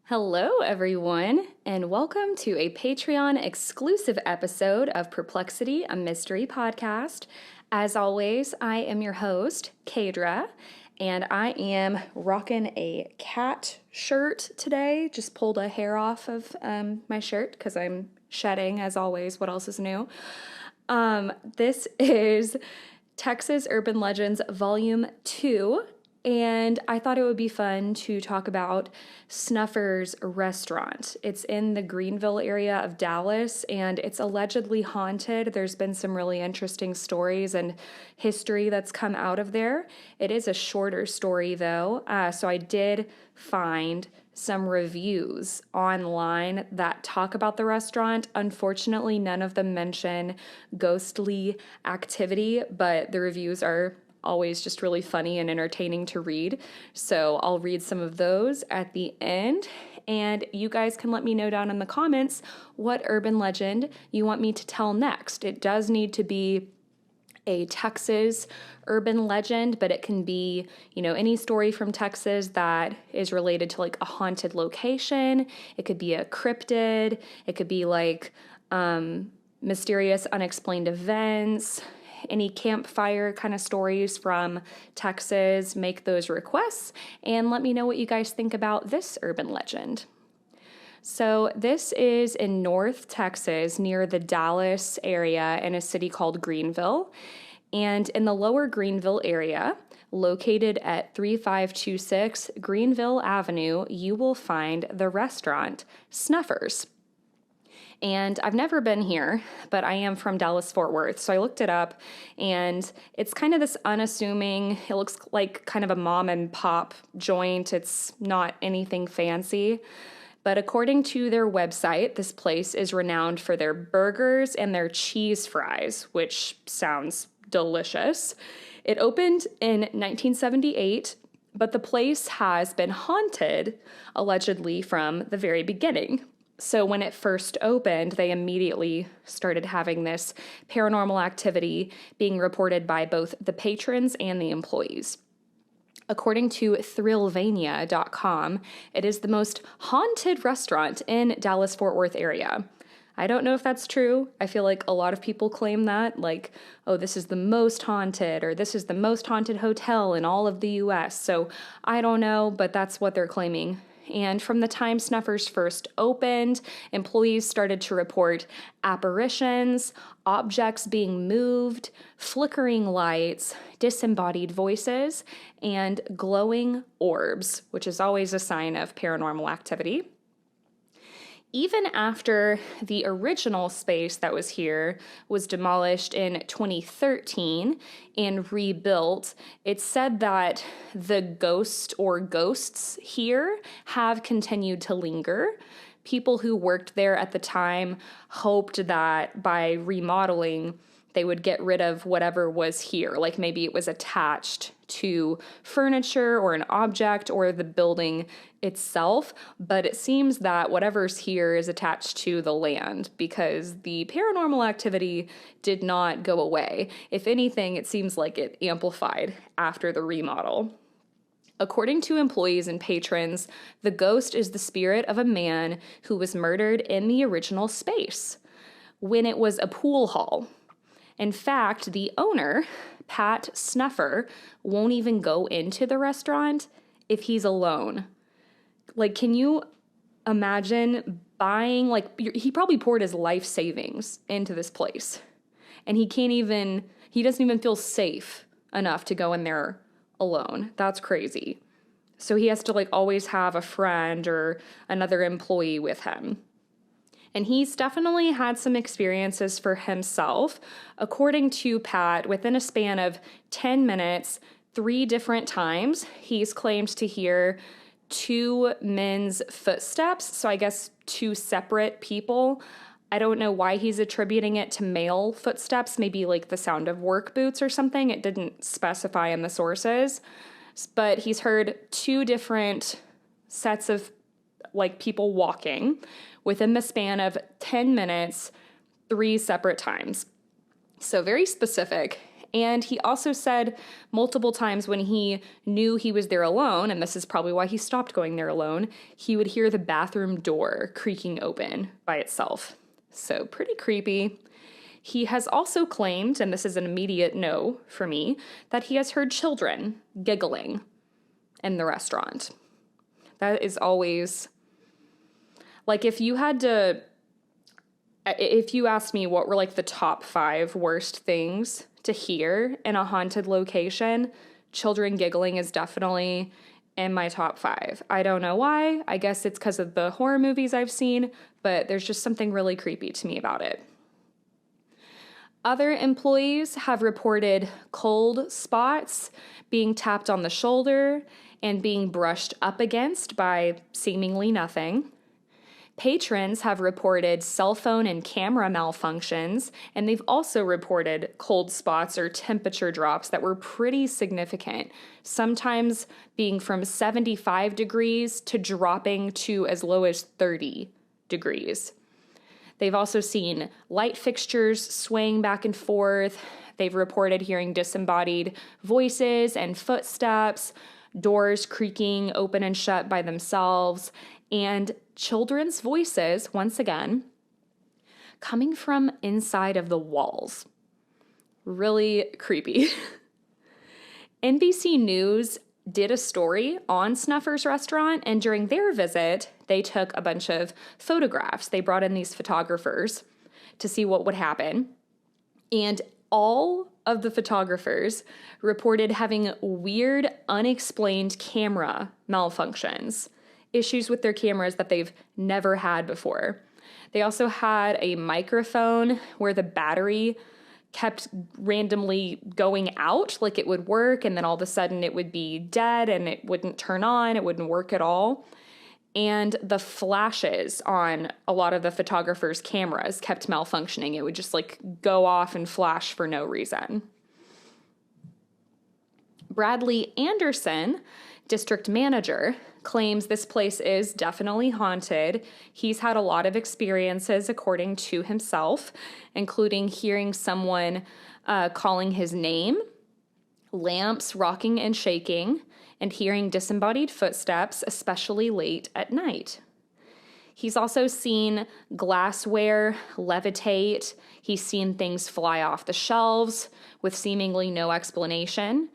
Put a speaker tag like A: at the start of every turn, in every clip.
A: Hello, everyone, and welcome to a Patreon exclusive episode of Perplexity, a mystery podcast. As always, I am your host, Kadra, and I am rocking a cat shirt today. Just pulled a hair off of my shirt because I'm shedding, as always. What else is new? This is Texas Urban Legends Volume 2. And I thought it would be fun to talk about Snuffer's restaurant. It's in the Greenville area of Dallas, and it's allegedly haunted. There's been some really interesting stories and history that's come out of there. It is a shorter story, though, so I did find some reviews online that talk about the restaurant. Unfortunately, none of them mention ghostly activity, but the reviews are always just really funny and entertaining to read. So I'll read some of those at the end, and you guys can let me know down in the comments what urban legend you want me to tell next. It does need to be a Texas urban legend, but it can be, any story from Texas that is related to like a haunted location. It could be a cryptid. It could be like mysterious unexplained events. Any campfire kind of stories from Texas, make those requests and let me know what you guys think about this urban legend. So this is in North Texas near the Dallas area in a city called Greenville. And in the lower Greenville area, located at 3526 Greenville Avenue, you will find the restaurant Snuffer's. And I've never been here, but I am from Dallas-Fort Worth. So I looked it up, and it's kind of this unassuming, it looks like kind of a mom and pop joint. It's not anything fancy. But according to their website, this place is renowned for their burgers and their cheese fries, which sounds delicious. It opened in 1978, but the place has been haunted, allegedly, from the very beginning. So when it first opened, they immediately started having this paranormal activity being reported by both the patrons and the employees. According to Thrillvania.com, it is the most haunted restaurant in Dallas-Fort Worth area. I don't know if that's true. I feel like a lot of people claim that, like, oh, this is the most haunted, or this is the most haunted hotel in all of the U.S. So I don't know, but that's what they're claiming. And from the time Snuffer's first opened, employees started to report apparitions, objects being moved, flickering lights, disembodied voices, and glowing orbs, which is always a sign of paranormal activity. Even after the original space that was here was demolished in 2013 and rebuilt, it's said that the ghost or ghosts here have continued to linger. People who worked there at the time hoped that by remodeling, they would get rid of whatever was here, like maybe it was attached to furniture or an object or the building itself, but it seems that whatever's here is attached to the land because the paranormal activity did not go away. If anything, it seems like it amplified after the remodel. According to employees and patrons, the ghost is the spirit of a man who was murdered in the original space when it was a pool hall. In fact, the owner, Pat Snuffer, won't even go into the restaurant if he's alone. Like, can you imagine buying, he probably poured his life savings into this place. And he doesn't even feel safe enough to go in there alone. That's crazy. So he has to, always have a friend or another employee with him. And he's definitely had some experiences for himself. According to Pat, within a span of 10 minutes, 3 different times, he's claimed to hear 2 men's footsteps. So I guess 2 separate people. I don't know why he's attributing it to male footsteps, maybe like the sound of work boots or something. It didn't specify in the sources. But he's heard 2 different sets of people walking within the span of 10 minutes, 3 separate times. So very specific. And he also said multiple times when he knew he was there alone, and this is probably why he stopped going there alone, he would hear the bathroom door creaking open by itself. So pretty creepy. He has also claimed, and this is an immediate no for me, that he has heard children giggling in the restaurant. That is always, like, if you asked me what were like the top 5 worst things to hear in a haunted location, children giggling is definitely in my top 5. I don't know why. I guess it's because of the horror movies I've seen, but there's just something really creepy to me about it. Other employees have reported cold spots, being tapped on the shoulder, and being brushed up against by seemingly nothing. Patrons have reported cell phone and camera malfunctions, and they've also reported cold spots or temperature drops that were pretty significant, sometimes being from 75 degrees to dropping to as low as 30 degrees. They've also seen light fixtures swaying back and forth. They've reported hearing disembodied voices and footsteps, doors creaking open and shut by themselves, and children's voices, once again, coming from inside of the walls. Really creepy. NBC News did a story on Snuffer's restaurant, and during their visit, they took a bunch of photographs. They brought in these photographers to see what would happen, and all of the photographers reported having weird, unexplained camera malfunctions, issues with their cameras that they've never had before. They also had a microphone where the battery kept randomly going out, like it would work, and then all of a sudden it would be dead and it wouldn't turn on, it wouldn't work at all. And the flashes on a lot of the photographers' cameras kept malfunctioning. It would just like go off and flash for no reason. Bradley Anderson, district manager, claims this place is definitely haunted. He's had a lot of experiences, according to himself, including hearing someone calling his name, lamps rocking and shaking, and hearing disembodied footsteps, especially late at night. He's also seen glassware levitate. He's seen things fly off the shelves with seemingly no explanation.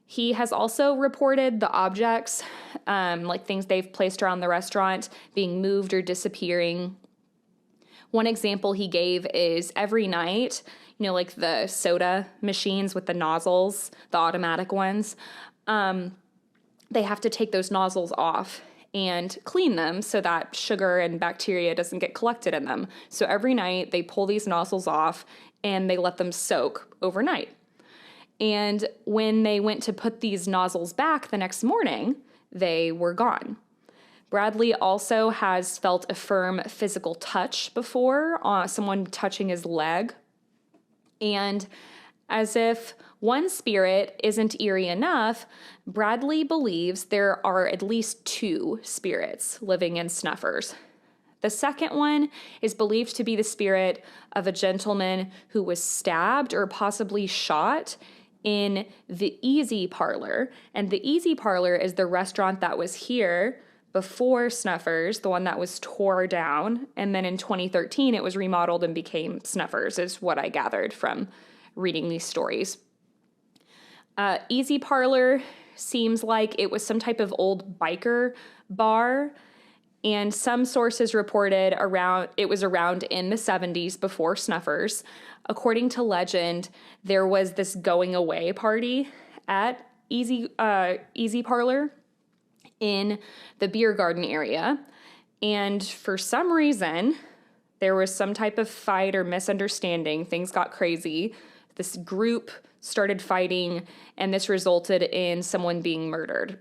A: He has also reported the objects, like things they've placed around the restaurant, being moved or disappearing. One example he gave is every night, like the soda machines with the nozzles, the automatic ones, they have to take those nozzles off and clean them so that sugar and bacteria doesn't get collected in them. So every night they pull these nozzles off and they let them soak overnight. And when they went to put these nozzles back the next morning, they were gone. Bradley also has felt a firm physical touch before, someone touching his leg. And as if one spirit isn't eerie enough, Bradley believes there are at least 2 spirits living in Snuffers. The second one is believed to be the spirit of a gentleman who was stabbed or possibly shot in the Easy Parlor. And the Easy Parlor is the restaurant that was here before Snuffers, the one that was tore down. And then in 2013, it was remodeled and became Snuffers, is what I gathered from reading these stories. Easy Parlor seems like it was some type of old biker bar, and some sources reported it was around in the 70s before Snuffers. According to legend, there was this going away party at Easy Parlor in the beer garden area, and for some reason, there was some type of fight or misunderstanding. Things got crazy. This group started fighting, and this resulted in someone being murdered.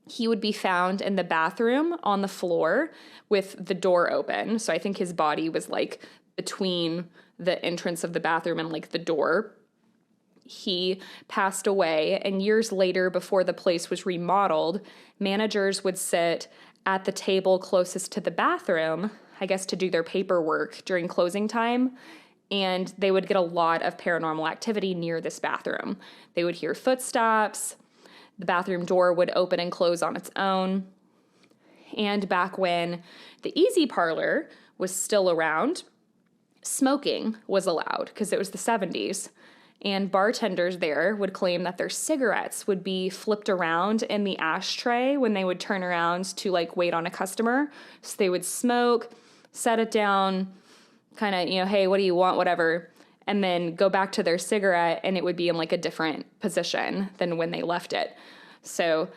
A: He would be found in the bathroom on the floor with the door open. So I think his body was like between the entrance of the bathroom and like the door. He passed away, and years later, before the place was remodeled, managers would sit at the table closest to the bathroom, I guess to do their paperwork during closing time, and they would get a lot of paranormal activity near this bathroom. They would hear footsteps. The bathroom door would open and close on its own. And back when the Easy Parlor was still around, smoking was allowed because it was the 70s. And bartenders there would claim that their cigarettes would be flipped around in the ashtray when they would turn around to like wait on a customer. So they would smoke, set it down, kind of, hey, what do you want, whatever, and then go back to their cigarette, and it would be in like a different position than when they left it. So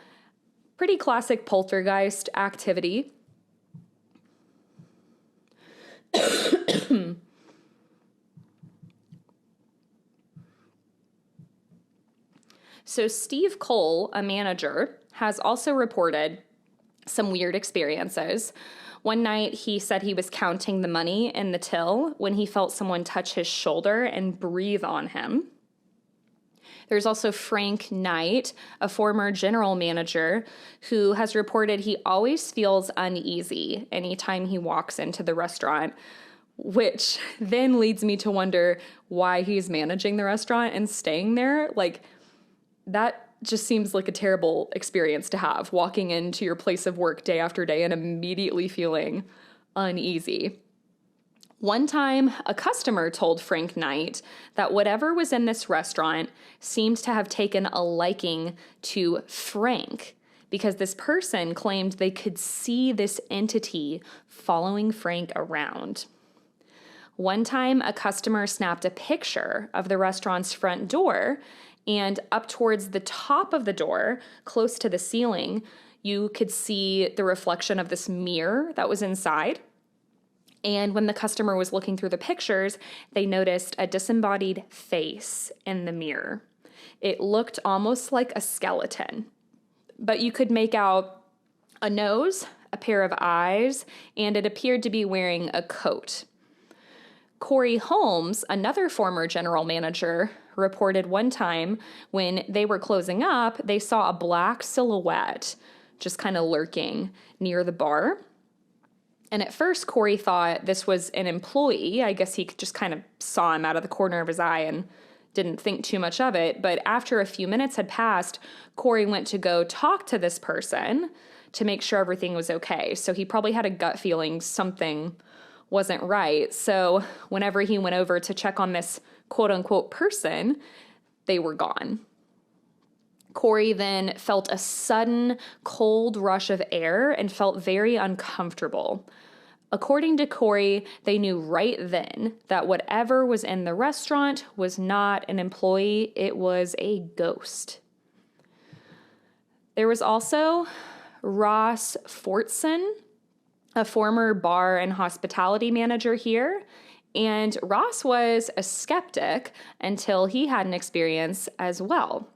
A: pretty classic poltergeist activity. So Steve Cole, a manager, has also reported some weird experiences. One night, he said he was counting the money in the till when he felt someone touch his shoulder and breathe on him. There's also Frank Knight, a former general manager, who has reported he always feels uneasy anytime he walks into the restaurant, which then leads me to wonder why he's managing the restaurant and staying there. Like, that just seems like a terrible experience to have, walking into your place of work day after day and immediately feeling uneasy. One time, a customer told Frank Knight that whatever was in this restaurant seemed to have taken a liking to Frank, because this person claimed they could see this entity following Frank around. One time, a customer snapped a picture of the restaurant's front door, and up towards the top of the door, close to the ceiling, you could see the reflection of this mirror that was inside. And when the customer was looking through the pictures, they noticed a disembodied face in the mirror. It looked almost like a skeleton, but you could make out a nose, a pair of eyes, and it appeared to be wearing a coat. Corey Holmes, another former general manager, reported one time when they were closing up, they saw a black silhouette just kind of lurking near the bar. And at first, Corey thought this was an employee. I guess he just kind of saw him out of the corner of his eye and didn't think too much of it. But after a few minutes had passed, Corey went to go talk to this person to make sure everything was okay. So he probably had a gut feeling something wasn't right. So whenever he went over to check on this quote-unquote person, they were gone. Corey then felt a sudden cold rush of air and felt very uncomfortable. According to Corey, they knew right then that whatever was in the restaurant was not an employee, it was a ghost. There was also Ross Fortson, a former bar and hospitality manager here, and Ross was a skeptic until he had an experience as well.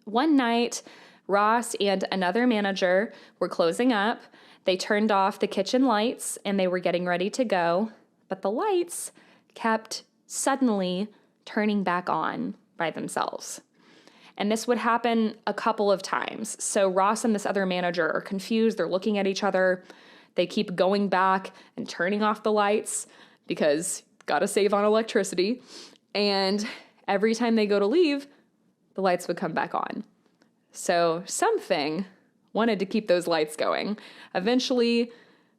A: One night, Ross and another manager were closing up. They turned off the kitchen lights and they were getting ready to go, but the lights kept suddenly turning back on by themselves. And this would happen a couple of times. So Ross and this other manager are confused. They're looking at each other. They keep going back and turning off the lights because gotta save on electricity. And every time they go to leave, the lights would come back on. So something wanted to keep those lights going. Eventually,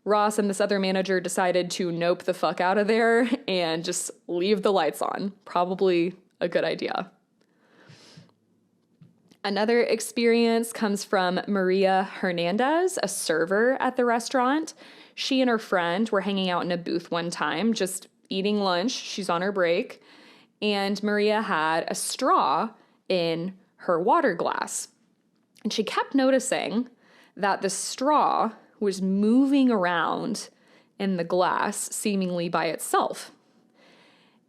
A: Ross and this other manager decided to nope the fuck out of there and just leave the lights on. Probably a good idea. Another experience comes from Maria Hernandez, a server at the restaurant. She and her friend were hanging out in a booth one time, just eating lunch. She's on her break. And Maria had a straw in her water glass. And she kept noticing that the straw was moving around in the glass, seemingly by itself.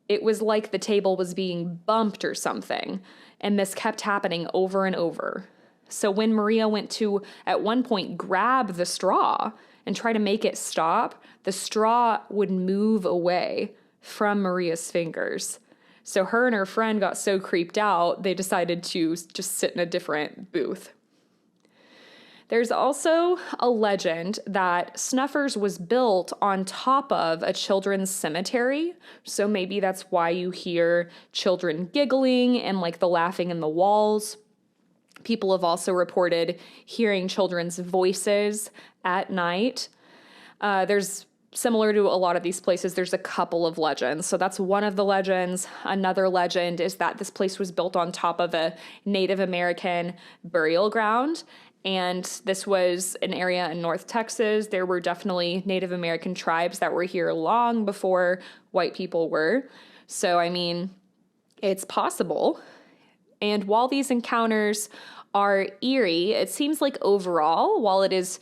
A: It was like the table was being bumped or something, and this kept happening over and over. So when Maria went to, at one point, grab the straw and try to make it stop, the straw would move away from Maria's fingers. So her and her friend got so creeped out, they decided to just sit in a different booth. There's also a legend that Snuffers was built on top of a children's cemetery. So maybe that's why you hear children giggling and like the laughing in the walls. People have also reported hearing children's voices at night. There's similar to a lot of these places, there's a couple of legends. So that's one of the legends. Another legend is that this place was built on top of a Native American burial ground. And this was an area in North Texas. There were definitely Native American tribes that were here long before white people were. So, I mean, it's possible. And while these encounters are eerie, it seems like overall, while it is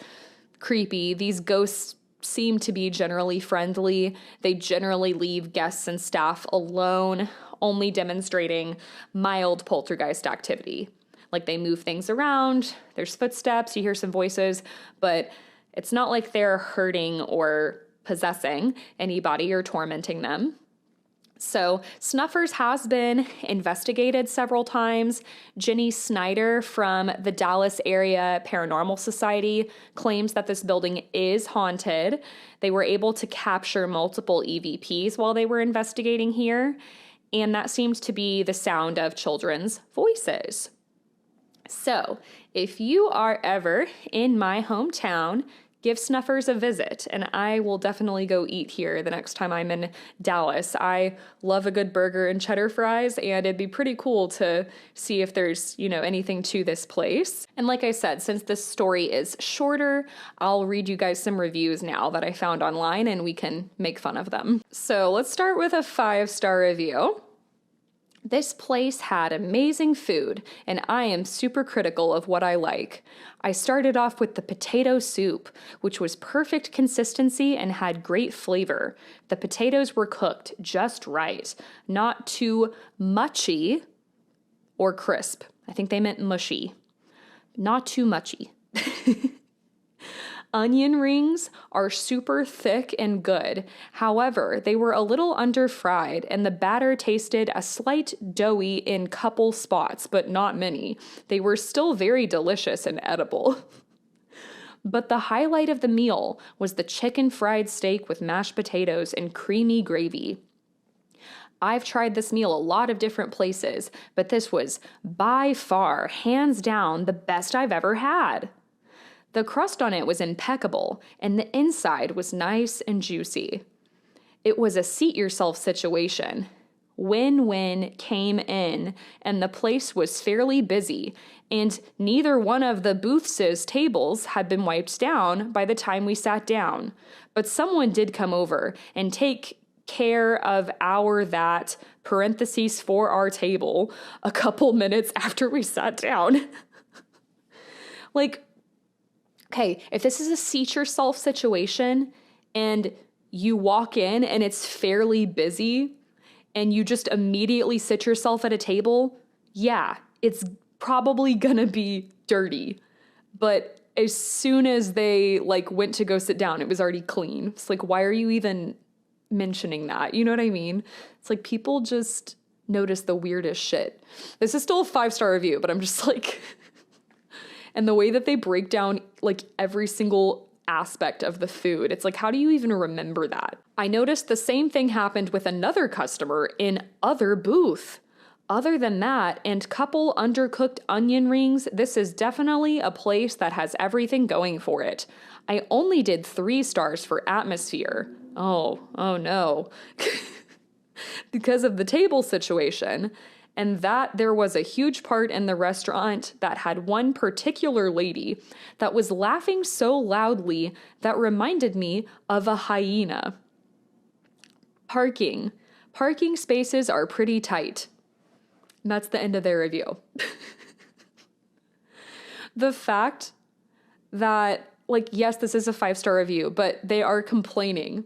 A: creepy, these ghosts seem to be generally friendly. They generally leave guests and staff alone, only demonstrating mild poltergeist activity. Like they move things around, there's footsteps, you hear some voices, but it's not like they're hurting or possessing anybody or tormenting them. So Snuffers has been investigated several times. Jenny Snyder from the Dallas Area Paranormal Society claims that this building is haunted. They were able to capture multiple EVPs while they were investigating here, and that seems to be the sound of children's voices. So if you are ever in my hometown, give Snuffers a visit, and I will definitely go eat here the next time I'm in Dallas. I love a good burger and cheddar fries, and it'd be pretty cool to see if there's, anything to this place. And like I said, since this story is shorter, I'll read you guys some reviews now that I found online, and we can make fun of them. So let's start with a 5-star review. This place had amazing food, and I am super critical of what I like. I started off with the potato soup, which was perfect consistency and had great flavor. The potatoes were cooked just right, not too mushy or crisp. I think they meant mushy. Not too mushy. Onion rings are super thick and good. However, they were a little underfried, and the batter tasted a slight doughy in couple spots, but not many. They were still very delicious and edible. But the highlight of the meal was the chicken fried steak with mashed potatoes and creamy gravy. I've tried this meal a lot of different places, but this was by far, hands down, the best I've ever had. The crust on it was impeccable, and the inside was nice and juicy. It was a seat-yourself situation. Win-win came in, and the place was fairly busy, and neither one of the booths' tables had been wiped down by the time we sat down. But someone did come over and take care of that, parentheses for our table, a couple minutes after we sat down. Okay, if this is a seat yourself situation and you walk in and it's fairly busy and you just immediately sit yourself at a table, yeah, it's probably gonna be dirty. But as soon as they went to go sit down, it was already clean. It's why are you even mentioning that? You know what I mean? It's people just notice the weirdest shit. This is still a 5-star review, but I'm just and the way that they break down every single aspect of the food, it's how do you even remember that? I noticed the same thing happened with another customer in other booth. Other than that, and couple undercooked onion rings, this is definitely a place that has everything going for it. I only did 3 stars for atmosphere. Oh no. Because of the table situation. And that there was a huge part in the restaurant that had one particular lady that was laughing so loudly that reminded me of a hyena. Parking. Parking spaces are pretty tight. And that's the end of their review. The fact that, yes, this is a 5-star review, but they are complaining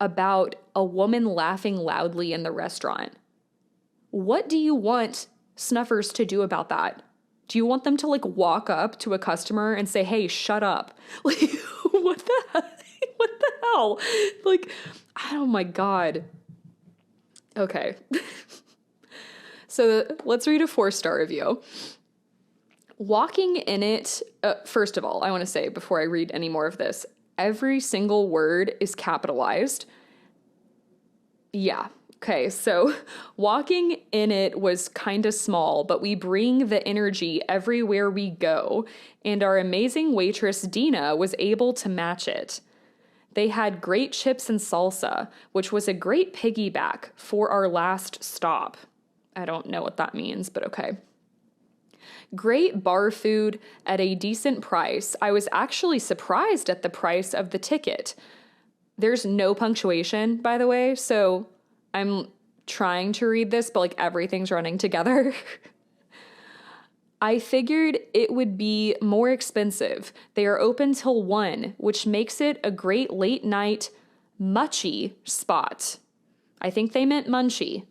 A: about a woman laughing loudly in the restaurant. What do you want Snuffers to do about that? Do you want them to walk up to a customer and say, "Hey, shut up"? What the hell? What the hell? Oh my God. Okay. So let's read a 4-star review. Walking in it, first of all, I want to say before I read any more of this, every single word is capitalized. Yeah. Okay, so walking in it was kind of small, but we bring the energy everywhere we go, and our amazing waitress Dina was able to match it. They had great chips and salsa, which was a great piggyback for our last stop. I don't know what that means, but okay. Great bar food at a decent price. I was actually surprised at the price of the ticket. There's no punctuation, by the way, so I'm trying to read this, but like everything's running together. I figured it would be more expensive. They are open till 1, which makes it a great late night munchy spot. I think they meant munchy.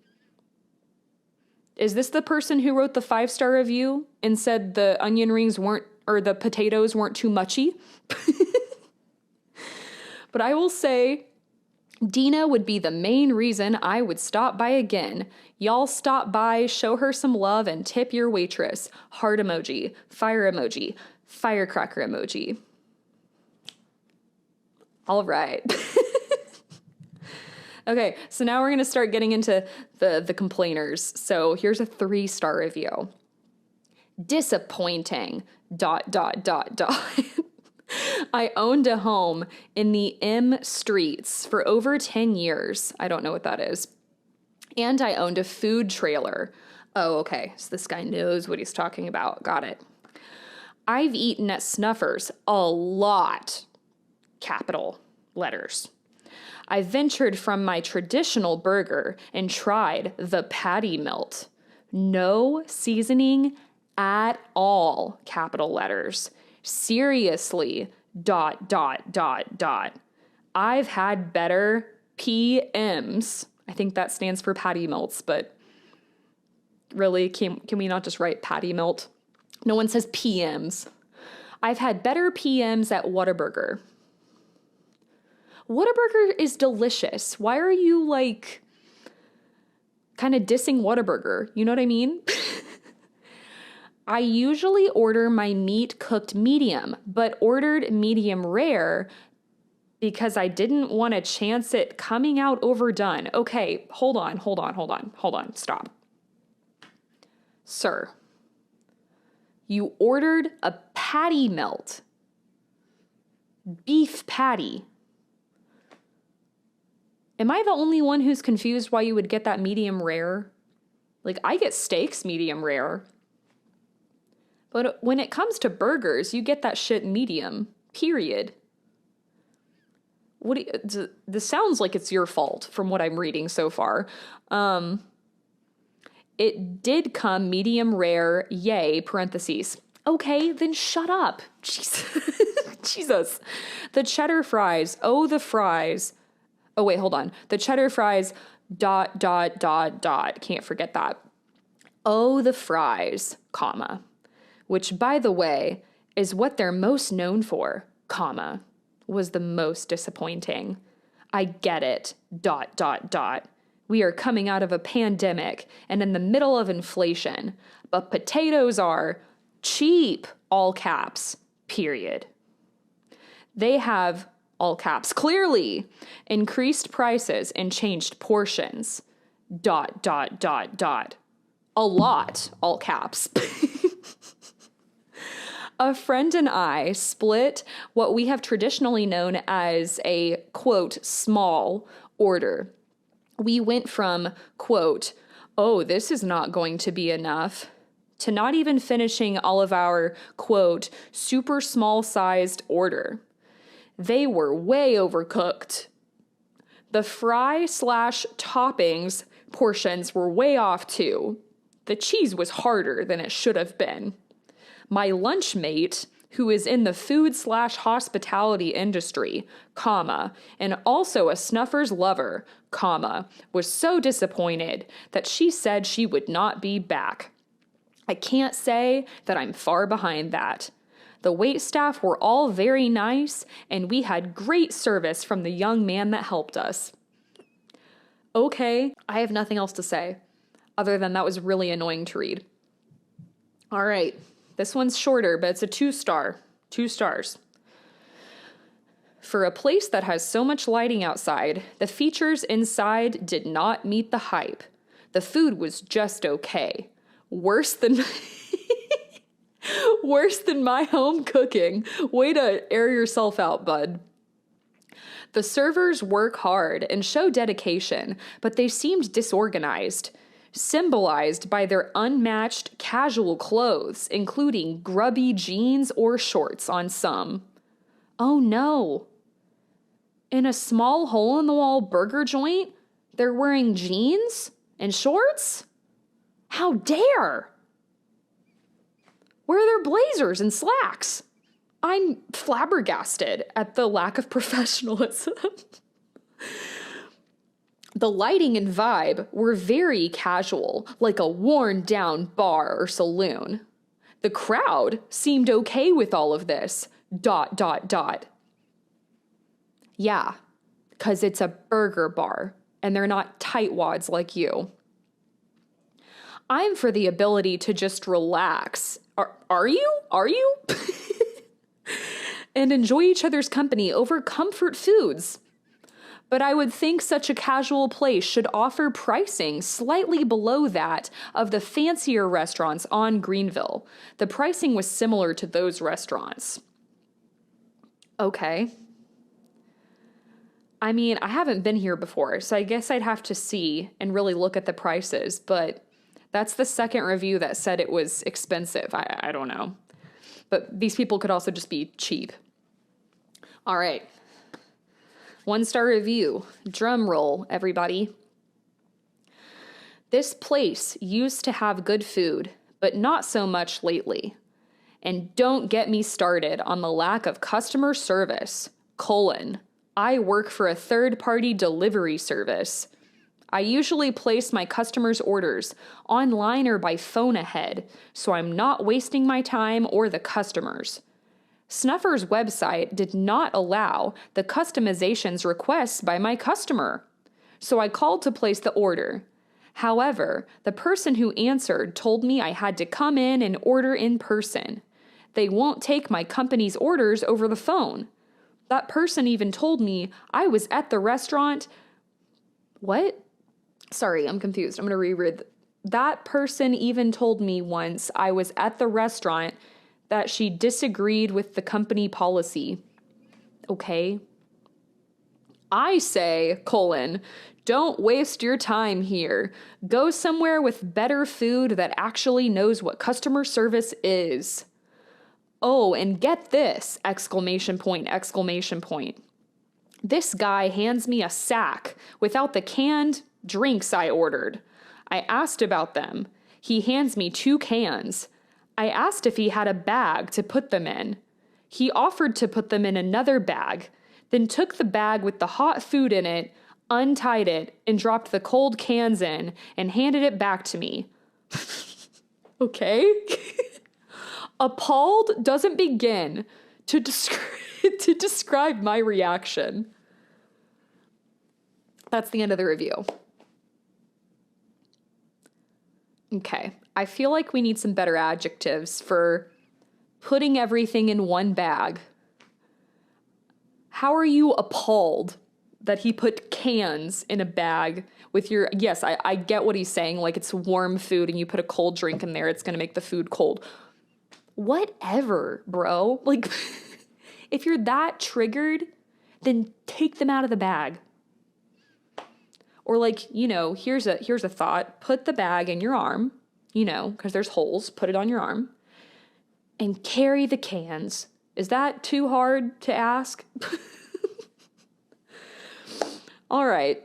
A: Is this the person who wrote the 5-star review and said the onion rings weren't, or the potatoes weren't too muchy? But I will say, Dina would be the main reason I would stop by again. Y'all stop by, show her some love, and tip your waitress. Heart emoji, firecracker emoji. All right. Okay, so now we're going to start getting into the complainers. So here's a 3-star review. Disappointing, ... I owned a home in the M streets for over 10 years. I don't know what that is. And I owned a food trailer. Oh, okay. So this guy knows what he's talking about. Got it. I've eaten at Snuffer's a lot. Capital letters. I ventured from my traditional burger and tried the patty melt. No seasoning at all. Capital letters. Seriously, ... I've had better PMs. I think that stands for patty melts, but really, can we not just write patty melt? No one says PMs. I've had better PMs at Whataburger. Whataburger is delicious. Why are you, like, kind of dissing Whataburger? You know what I mean? I usually order my meat cooked medium, but ordered medium rare because I didn't want to chance it coming out overdone. Okay, hold on, stop. Sir, you ordered a patty melt. Beef patty. Am I the only one who's confused why you would get that medium rare? Like, I get steaks medium rare. But when it comes to burgers, you get that shit medium, period. This sounds like it's your fault from what I'm reading so far. It did come medium rare, yay, parentheses. Okay, then shut up. Jesus. The cheddar fries, oh, the fries. Oh, wait, hold on. The cheddar fries, ... Can't forget that. Oh, the fries, comma. Which, by the way, is what they're most known for, comma, was the most disappointing. I get it, ... We are coming out of a pandemic and in the middle of inflation, but potatoes are cheap, all caps, period. They have, all caps, clearly increased prices and changed portions, ... A lot, all caps. A friend and I split what we have traditionally known as a, quote, small order. We went from, quote, oh, this is not going to be enough, to not even finishing all of our, quote, super small sized order. They were way overcooked. The fry/toppings portions were way off too. The cheese was harder than it should have been. My lunch mate, who is in the food/hospitality industry, comma, and also a Snuffer's lover, comma, was so disappointed that she said she would not be back. I can't say that I'm far behind that. The waitstaff were all very nice, and we had great service from the young man that helped us. Okay, I have nothing else to say, other than that was really annoying to read. All right. This one's shorter, but it's a 2-star. 2 stars. For a place that has so much lighting outside, the features inside did not meet the hype. The food was just okay. Worse than worse than my home cooking. Way to air yourself out, bud. The servers work hard and show dedication, but they seemed disorganized, symbolized by their unmatched casual clothes, including grubby jeans or shorts on some. Oh no. In a small hole-in-the-wall burger joint, they're wearing jeans and shorts? How dare! Where are their blazers and slacks? I'm flabbergasted at the lack of professionalism. The lighting and vibe were very casual, like a worn-down bar or saloon. The crowd seemed okay with all of this. ... Yeah, because it's a burger bar, and they're not tightwads like you. I'm for the ability to just relax. Are you? Are you? And enjoy each other's company over comfort foods. But I would think such a casual place should offer pricing slightly below that of the fancier restaurants on Greenville. The pricing was similar to those restaurants. Okay. I mean, I haven't been here before, so I guess I'd have to see and really look at the prices, but that's the second review that said it was expensive. I don't know. But these people could also just be cheap. All right. 1-star review. Drum roll, everybody. This place used to have good food, but not so much lately. And don't get me started on the lack of customer service. I work for a third-party delivery service. I usually place my customers' orders online or by phone ahead, so I'm not wasting my time or the customers'. Snuffer's website did not allow the customizations requests by my customer, so I called to place the order. However, the person who answered told me I had to come in and order in person. They won't take my company's orders over the phone. That person even told me I was at the restaurant. What? Sorry, I'm confused. I'm going to reread. That person even told me once I was at the restaurant that she disagreed with the company policy. Okay. I say, don't waste your time here. Go somewhere with better food that actually knows what customer service is. Oh, and get this, ! This guy hands me a sack without the canned drinks I ordered. I asked about them. He hands me 2 cans. I asked if he had a bag to put them in. He offered to put them in another bag, then took the bag with the hot food in it, untied it, and dropped the cold cans in and handed it back to me. Okay? Appalled doesn't begin to describe my reaction. That's the end of the review. Okay, I feel like we need some better adjectives for putting everything in one bag. How are you appalled that he put cans in a bag with your... Yes, I get what he's saying, like it's warm food and you put a cold drink in there, it's going to make the food cold. Whatever, bro. Like, if you're that triggered, then take them out of the bag. Or like, here's a thought. Put the bag in your arm, because there's holes. Put it on your arm. And carry the cans. Is that too hard to ask? All right.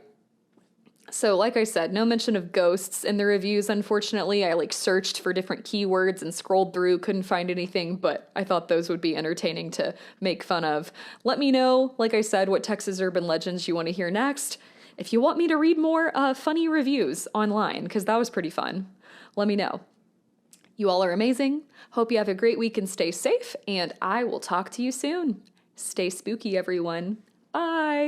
A: So like I said, no mention of ghosts in the reviews, unfortunately. I searched for different keywords and scrolled through, couldn't find anything, but I thought those would be entertaining to make fun of. Let me know, like I said, what Texas urban legends you want to hear next. If you want me to read more funny reviews online, because that was pretty fun, let me know. You all are amazing. Hope you have a great week and stay safe, and I will talk to you soon. Stay spooky, everyone. Bye.